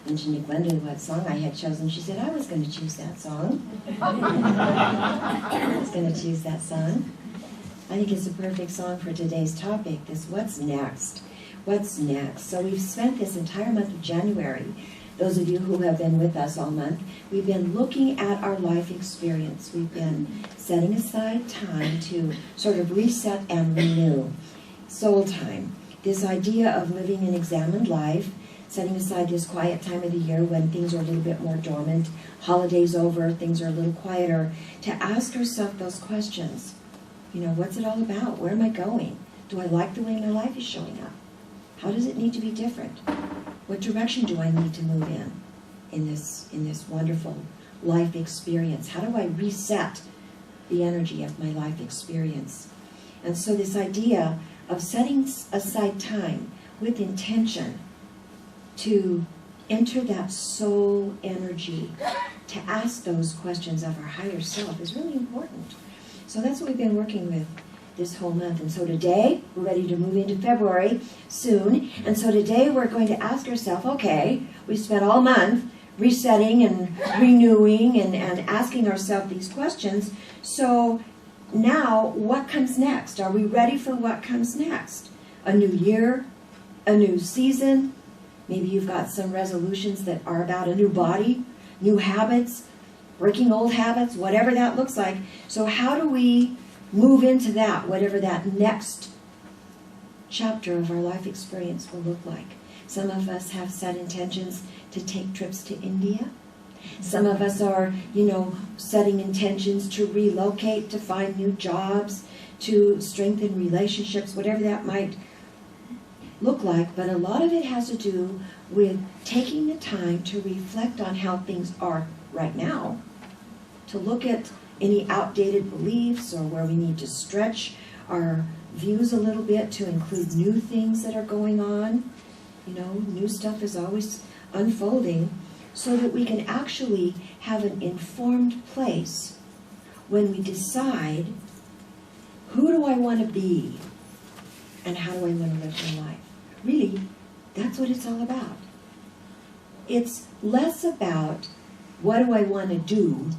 mentioned to Glenda what song I had chosen. She said, I was going to choose that song. I was going to choose that song. I think it's a perfect song for today's topic, this what's next? What's next? So we've spent this entire month of January, those of you who have been with us all month, we've been looking at our life experience. We've been setting aside time to sort of reset and renew. Soul time. This idea of living an examined life, setting aside this quiet time of the year when things are a little bit more dormant, holidays over, things are a little quieter, to ask ourselves those questions. You know, what's it all about? Where am I going? Do I like the way my life is showing up? How does it need to be different? What direction do I need to move in this wonderful life experience? How do I reset the energy of my life experience? And so this idea of setting aside time with intention to enter that soul energy, to ask those questions of our higher self is really important. So that's what we've been working with this whole month. And so today, we're ready to move into February soon. And so today we're going to ask ourselves, okay, we spent all month resetting and renewing and asking ourselves these questions. So now, what comes next? Are we ready for what comes next? A new year, a new season. Maybe you've got some resolutions that are about a new body, new habits, breaking old habits, whatever that looks like. So how do we move into that, whatever that next chapter of our life experience will look like? Some of us have set intentions to take trips to India. Some of us are, setting intentions to relocate, to find new jobs, to strengthen relationships, whatever that might look like. But a lot of it has to do with taking the time to reflect on how things are right now, to look at any outdated beliefs or where we need to stretch our views a little bit to include new things that are going on. New stuff is always unfolding, so that we can actually have an informed place when we decide, who do I want to be and how do I want to live my life? Really, that's what it's all about. It's less about what do I want to do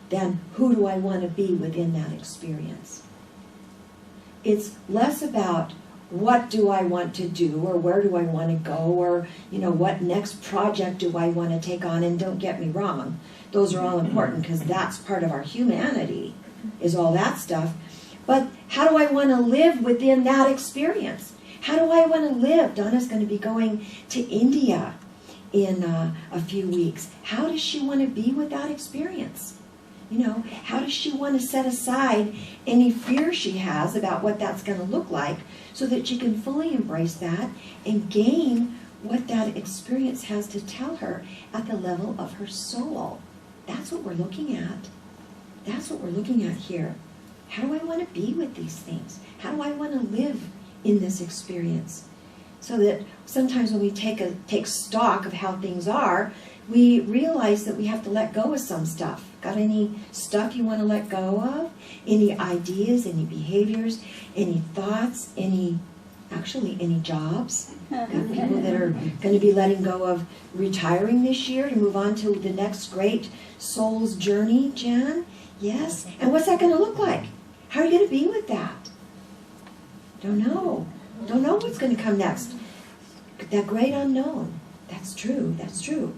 than who do I want to be within that experience. It's less about what do I want to do, or where do I want to go, or what next project do I want to take on. And don't get me wrong, those are all important because that's part of our humanity, is all that stuff. But how do I want to live within that experience? How do I want to live? Donna's going to be going to India in a few weeks. How does she want to be with that experience? How does she want to set aside any fear she has about what that's going to look like so that she can fully embrace that and gain what that experience has to tell her at the level of her soul? That's what we're looking at. That's what we're looking at here. How do I want to be with these things? How do I want to live in this experience? So that sometimes when we take stock of how things are, we realize that we have to let go of some stuff. Got any stuff you want to let go of? Any ideas, any behaviors, any thoughts, any jobs? Got people that are going to be letting go of retiring this year to move on to the next great soul's journey, Jan? Yes? And what's that going to look like? How are you going to be with that? Don't know. Don't know what's going to come next. That great unknown. That's true. That's true.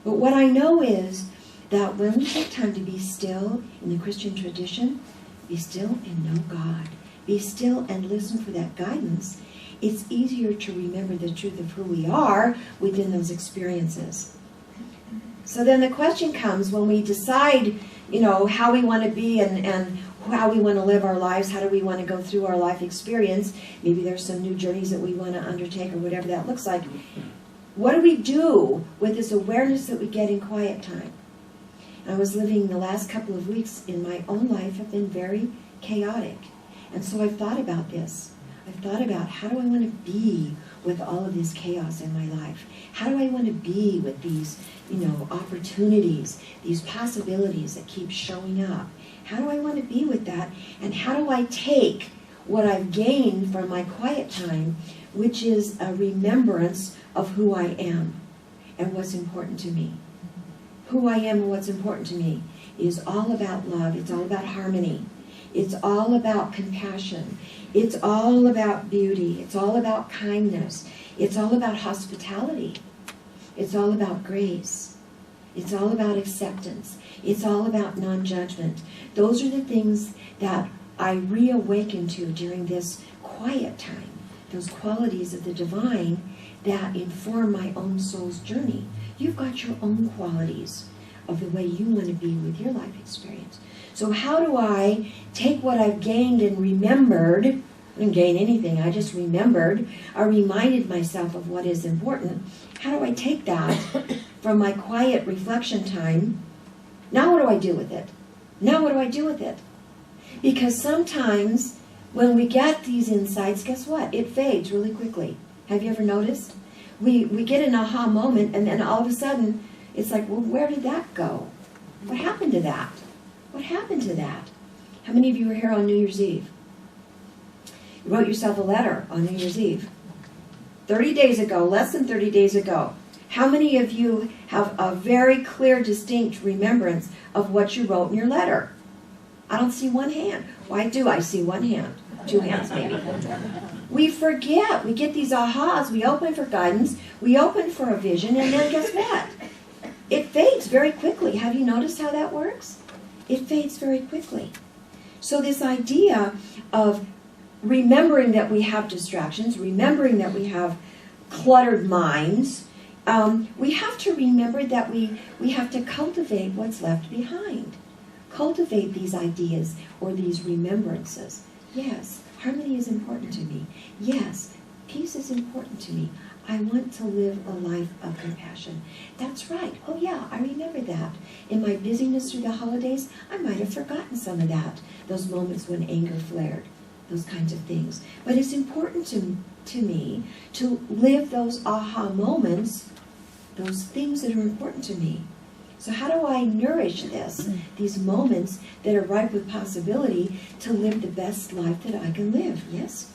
But what I know is that when we take time to be still in the Christian tradition, be still and know God. Be still and listen for that guidance. It's easier to remember the truth of who we are within those experiences. So then the question comes when we decide, how we want to be and how we want to live our lives, how do we want to go through our life experience. Maybe there's some new journeys that we want to undertake or whatever that looks like. What do we do with this awareness that we get in quiet time? I was living the last couple of weeks in my own life have been very chaotic. And so I've thought about this. I've thought about how do I want to be with all of this chaos in my life? How do I want to be with these, opportunities, these possibilities that keep showing up? How do I want to be with that? And how do I take what I've gained from my quiet time, which is a remembrance of who I am, and what's important to me. Who I am and what's important to me is all about love. It's all about harmony. It's all about compassion. It's all about beauty. It's all about kindness. It's all about hospitality. It's all about grace. It's all about acceptance. It's all about non-judgment. Those are the things that I reawaken to during this quiet time. Those qualities of the divine that inform my own soul's journey. You've got your own qualities of the way you want to be with your life experience. So how do I take what I've gained and remembered? I didn't gain anything, I just remembered. I reminded myself of what is important. How do I take that from my quiet reflection time? Now what do I do with it? Now what do I do with it? Because sometimes when we get these insights, guess what? It fades really quickly. Have you ever noticed? We get an aha moment, and then all of a sudden, it's like, well, where did that go? What happened to that? What happened to that? How many of you were here on New Year's Eve? You wrote yourself a letter on New Year's Eve. 30 days ago, less than 30 days ago. How many of you have a very clear, distinct remembrance of what you wrote in your letter? I don't see one hand. Why do I see one hand? Two hands, maybe. We forget. We get these ahas. We open for guidance. We open for a vision. And then guess what? It fades very quickly. Have you noticed how that works? It fades very quickly. So this idea of remembering that we have distractions, remembering that we have cluttered minds, we have to remember that we have to cultivate what's left behind. Cultivate these ideas or these remembrances. Yes, harmony is important to me. Yes, peace is important to me. I want to live a life of compassion. That's right. Oh yeah, I remember that. In my busyness through the holidays, I might have forgotten some of that. Those moments when anger flared. Those kinds of things. But it's important to me to live those aha moments, those things that are important to me. So how do I nourish these moments that are ripe with possibility to live the best life that I can live? Yes?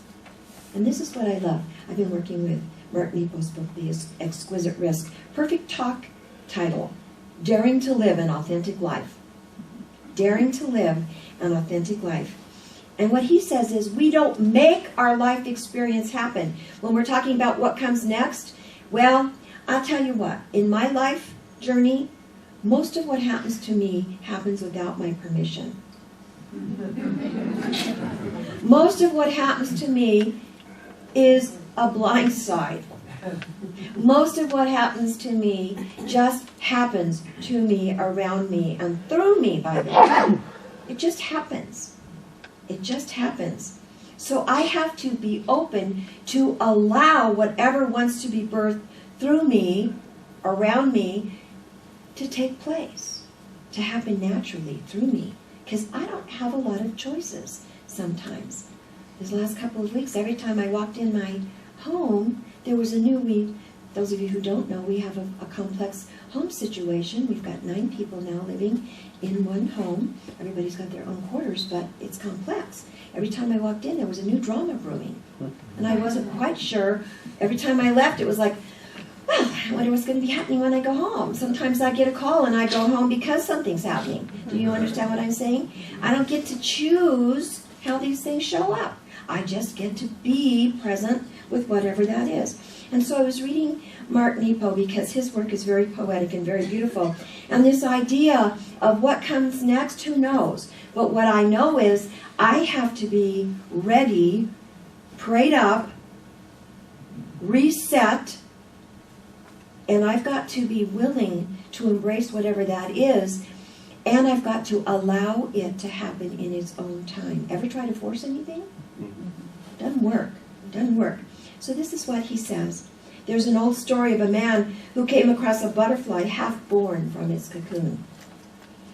And this is what I love. I've been working with Mark Nepo's book, The Exquisite Risk. Perfect talk title, Daring to Live an Authentic Life. Daring to live an authentic life. And what he says is we don't make our life experience happen. When we're talking about what comes next, well, I'll tell you what, in my life journey, most of what happens to me happens without my permission. Most of what happens to me is a blind side. Most of what happens to me just happens to me, around me, and through me, by the way. It just happens. It just happens. So I have to be open to allow whatever wants to be birthed through me, around me, to take place, to happen naturally through me. Because I don't have a lot of choices sometimes. These last couple of weeks, every time I walked in my home, there was a new, those of you who don't know, we have a complex home situation. We've got 9 people now living in one home. Everybody's got their own quarters, but it's complex. Every time I walked in, there was a new drama brewing. And I wasn't quite sure. Every time I left, it was like, well, I wonder what's going to be happening when I go home. Sometimes I get a call and I go home because something's happening. Do you understand what I'm saying? I don't get to choose how these things show up. I just get to be present with whatever that is. And so I was reading Mark Nepo because his work is very poetic and very beautiful. And this idea of what comes next, who knows? But what I know is I have to be ready, prayed up, reset, and I've got to be willing to embrace whatever that is, and I've got to allow it to happen in its own time. Ever try to force anything? Doesn't work. Doesn't work. So this is what he says. There's an old story of a man who came across a butterfly half born from its cocoon.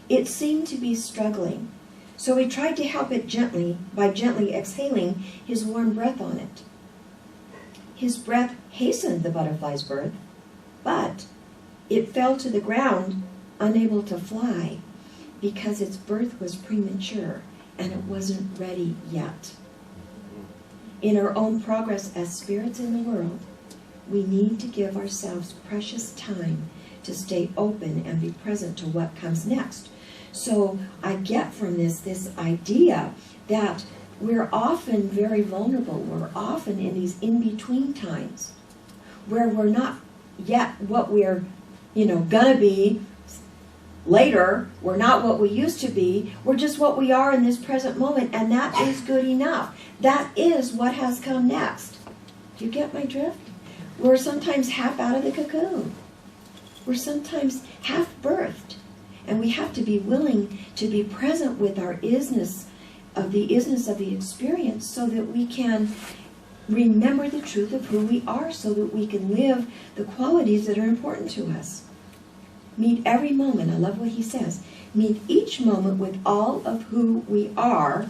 It seemed to be struggling, so he tried to help it gently by gently exhaling his warm breath on it. His breath hastened the butterfly's birth, but it fell to the ground, unable to fly, because its birth was premature and it wasn't ready yet. In our own progress as spirits in the world, we need to give ourselves precious time to stay open and be present to what comes next. So I get from this idea that we're often very vulnerable. We're often in these in-between times where we're not yet what we're, gonna be later. We're not what we used to be. We're just what we are in this present moment, and that is good enough. That is what has come next. Do you get my drift? We're sometimes half out of the cocoon. We're sometimes half birthed. And we have to be willing to be present with our isness of the experience so that we can remember the truth of who we are, so that we can live the qualities that are important to us. Meet every moment. I love what he says. Meet each moment with all of who we are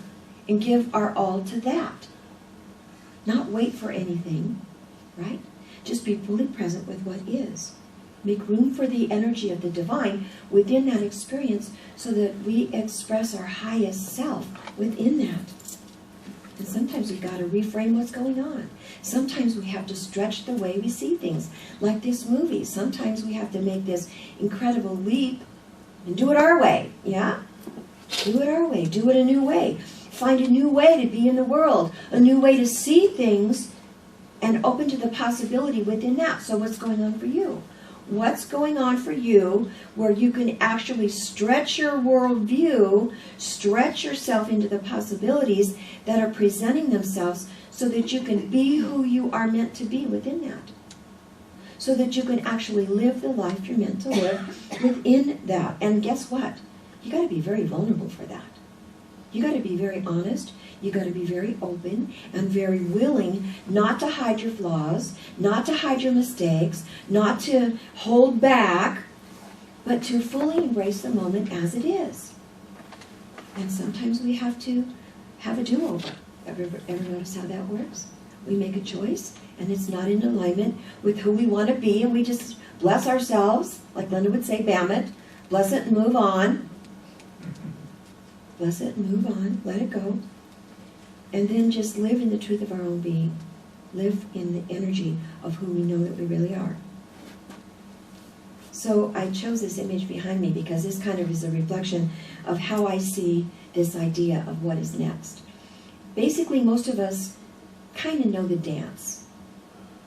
and give our all to that. Not wait for anything, right? Just be fully present with what is. Make room for the energy of the divine within that experience so that we express our highest self within that. And sometimes we've got to reframe what's going on. Sometimes we have to stretch the way we see things, like this movie. Sometimes we have to make this incredible leap and do it our way, yeah? Do it our way. Do it a new way. Find a new way to be in the world, a new way to see things, and open to the possibility within that. So what's going on for you? What's going on for you where you can actually stretch your worldview, stretch yourself into the possibilities that are presenting themselves so that you can be who you are meant to be within that. So that you can actually live the life you're meant to live within that. And guess what? You got to be very vulnerable for that. You got to be very honest. You got to be very open and very willing not to hide your flaws, not to hide your mistakes, not to hold back, but to fully embrace the moment as it is. And sometimes we have to have a do-over. Ever notice how that works? We make a choice, and it's not in alignment with who we want to be, and we just bless ourselves, like Linda would say, bam it, bless it and move on. Bless it and move on, let it go. And then just live in the truth of our own being. Live in the energy of who we know that we really are. So I chose this image behind me because this kind of is a reflection of how I see this idea of what is next. Basically, most of us kind of know the dance.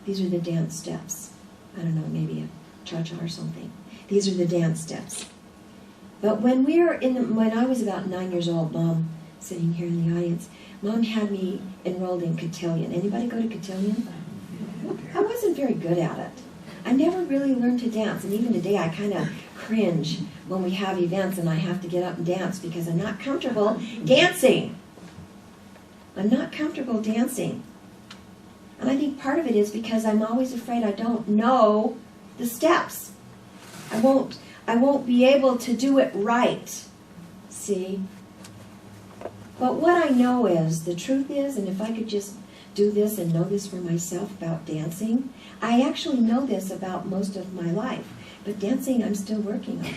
These are the dance steps. I don't know, maybe a cha-cha or something. These are the dance steps. But when I was about 9 years old, Mom, sitting here in the audience, Mom had me enrolled in cotillion. Anybody go to cotillion? I wasn't very good at it. I never really learned to dance, and even today I kind of cringe when we have events and I have to get up and dance because I'm not comfortable dancing. I'm not comfortable dancing. And I think part of it is because I'm always afraid I don't know the steps. I won't be able to do it right. See? But what I know is, the truth is, and if I could just do this and know this for myself about dancing, I actually know this about most of my life. But dancing, I'm still working on.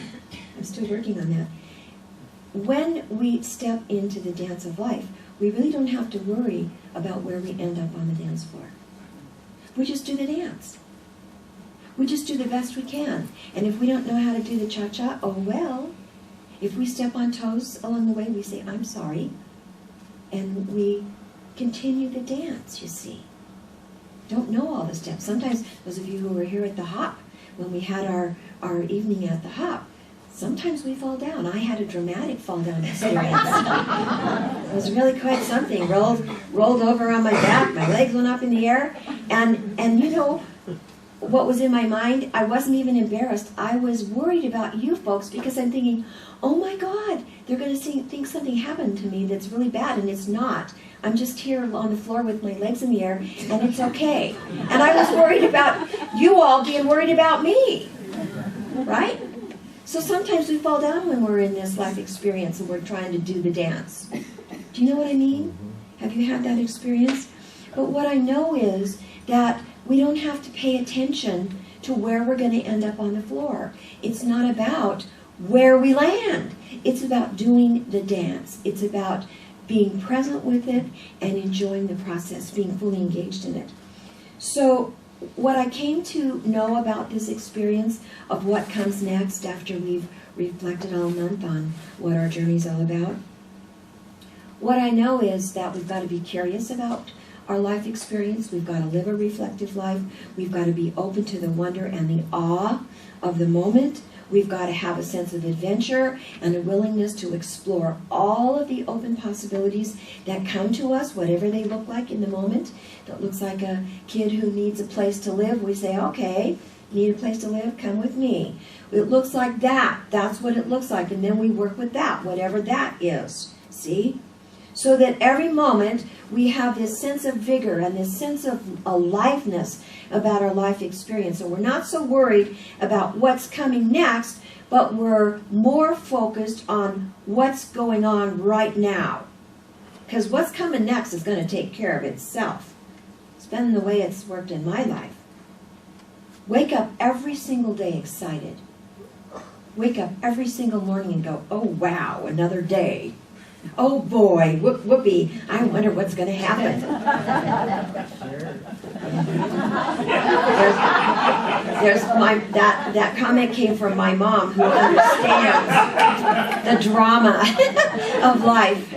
I'm still working on that. When we step into the dance of life, we really don't have to worry about where we end up on the dance floor. We just do the dance. We just do the best we can. And if we don't know how to do the cha-cha, oh well. If we step on toes along the way, we say, I'm sorry. And we continue the dance, you see. Don't know all the steps. Sometimes, those of you who were here at the Hop, when we had our evening at the Hop, sometimes we fall down. I had a dramatic fall down experience. It was really quite something. Rolled over on my back, my legs went up in the air, and you know, what was in my mind? I wasn't even embarrassed. I was worried about you folks because I'm thinking, oh my God, they're going to think something happened to me that's really bad, and it's not. I'm just here on the floor with my legs in the air, and it's okay. And I was worried about you all being worried about me, right? So sometimes we fall down when we're in this life experience and we're trying to do the dance. Do you know what I mean? Have you had that experience? But what I know is that we don't have to pay attention to where we're going to end up on the floor. It's not about where we land. It's about doing the dance. It's about being present with it and enjoying the process, being fully engaged in it. So what I came to know about this experience of what comes next after we've reflected all month on what our journey's all about, what I know is that we've got to be curious about our life experience. We've got to live a reflective life. We've got to be open to the wonder and the awe of the moment. We've got to have a sense of adventure and a willingness to explore all of the open possibilities that come to us, whatever they look like in the moment. That looks like a kid who needs a place to live. We say, okay, need a place to live? Come with me. It looks like that. That's what it looks like. And then we work with that, whatever that is. See? So that every moment we have this sense of vigor and this sense of aliveness about our life experience. And we're not so worried about what's coming next, but we're more focused on what's going on right now. Because what's coming next is going to take care of itself. It's been the way it's worked in my life. Wake up every single day excited. Wake up every single morning and go, oh wow, another day. Oh boy, whoopee, I wonder what's going to happen. That comment came from my mom, who understands the drama of life.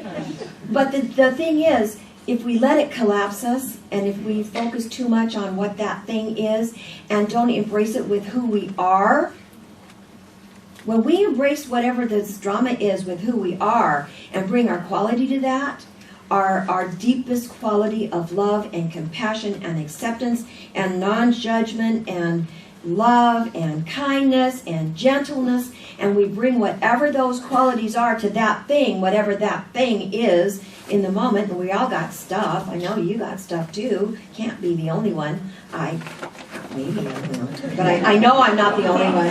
But the thing is, if we let it collapse us, and if we focus too much on what that thing is, and don't embrace it with who we are, when we embrace whatever this drama is with who we are and bring our quality to that, our deepest quality of love and compassion and acceptance and non-judgment and love and kindness and gentleness, and we bring whatever those qualities are to that thing, whatever that thing is in the moment, and we all got stuff. I know you got stuff too. Can't be the only one. Maybe I will. But I know I'm not the only one.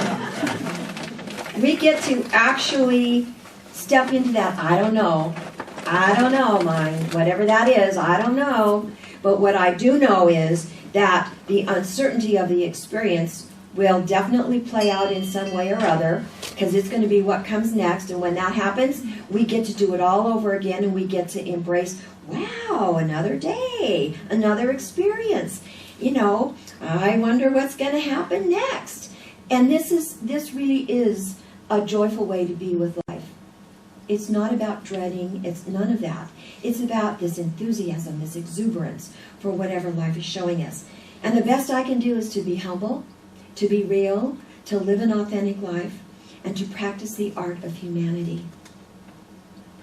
We get to actually step into that, I don't know, mind, whatever that is, I don't know. But what I do know is that the uncertainty of the experience will definitely play out in some way or other, because it's going to be what comes next. And when that happens, we get to do it all over again, and we get to embrace, wow, another day, another experience. You know, I wonder what's going to happen next. And this really is a joyful way to be with life. It's not about dreading, it's none of that. It's about this enthusiasm, this exuberance for whatever life is showing us. And the best I can do is to be humble, to be real, to live an authentic life, and to practice the art of humanity.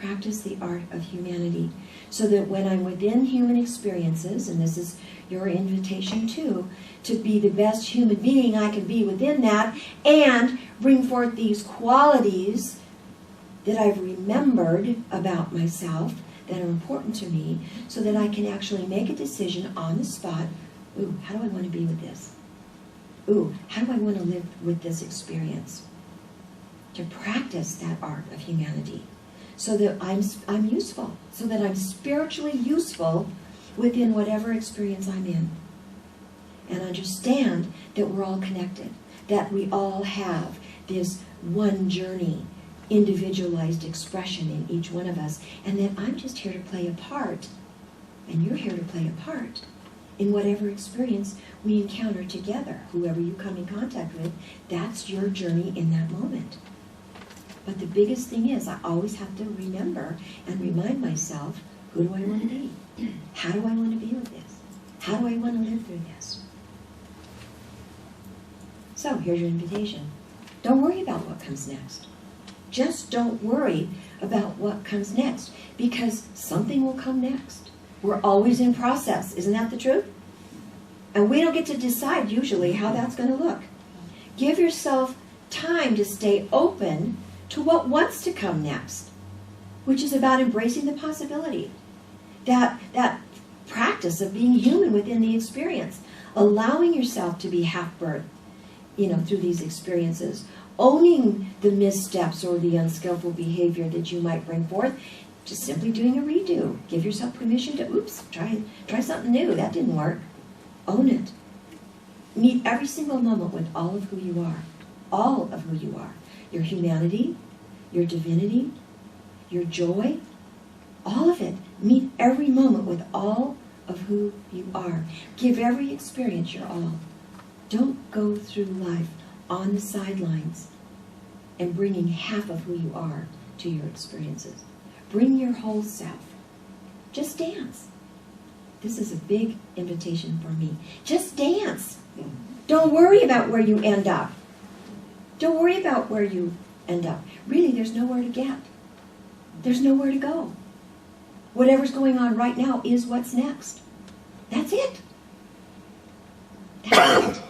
Practice the art of humanity. So that when I'm within human experiences, and this is your invitation too, to be the best human being I can be within that, and bring forth these qualities that I've remembered about myself that are important to me, so that I can actually make a decision on the spot. Ooh, how do I want to be with this? Ooh, how do I want to live with this experience? To practice that art of humanity, so that I'm useful, so that I'm spiritually useful within whatever experience I'm in. And understand that we're all connected, that we all have this one journey, individualized expression in each one of us, and that I'm just here to play a part, and you're here to play a part in whatever experience we encounter together. Whoever you come in contact with, that's your journey in that moment. But the biggest thing is, I always have to remember and remind myself, who do I want to be? How do I want to be with this? How do I want to live through this? So here's your invitation. Don't worry about what comes next. Just don't worry about what comes next, because something will come next. We're always in process. Isn't that the truth? And we don't get to decide usually how that's going to look. Give yourself time to stay open to what wants to come next, which is about embracing the possibility. That practice of being human within the experience, allowing yourself to be half-birth, through these experiences, owning the missteps or the unskillful behavior that you might bring forth, just simply doing a redo. Give yourself permission to, oops, try something new. That didn't work. Own it. Meet every single moment with all of who you are. All of who you are. Your humanity, your divinity, your joy, all of it. Meet every moment with all of who you are. Give every experience your all. Don't go through life on the sidelines and bringing half of who you are to your experiences. Bring your whole self. Just dance. This is a big invitation for me. Just dance. Don't worry about where you end up. Don't worry about where you end up. Really, there's nowhere to get. There's nowhere to go. Whatever's going on right now is what's next. That's it. That's it.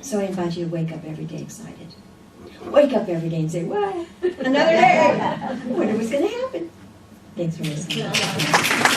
So I invite you to wake up every day excited. Wake up every day and say, what? Another day. I wonder what's going to happen. Thanks for listening.